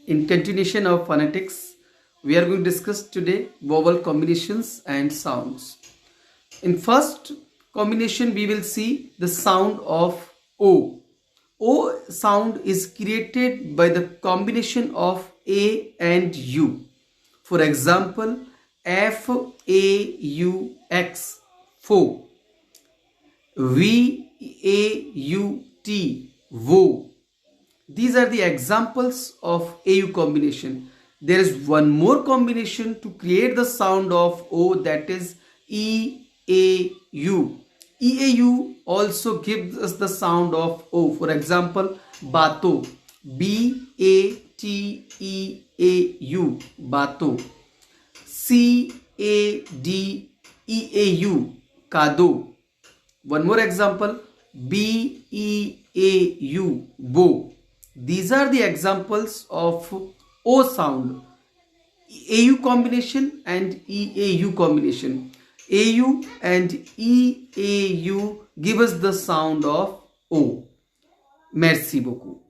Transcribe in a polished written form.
In continuation of phonetics, we are going to discuss today vowel combinations and sounds. In first combination, we will see the sound of O. O sound is created by the combination of A and U. For example, F-A-U-X, faux. V-A-U-T, wo. These are the examples of AU combination. There is one more combination to create the sound of O, that is EAU. EAU also gives us the sound of O. For example, bato, B-A-T-E-A-U, bato. C-A-D-E-A-U, kado. One more example, B-E-A-U, bo. These are the examples of O sound, AU combination and EAU combination. AU and EAU give us the sound of O. Merci beaucoup.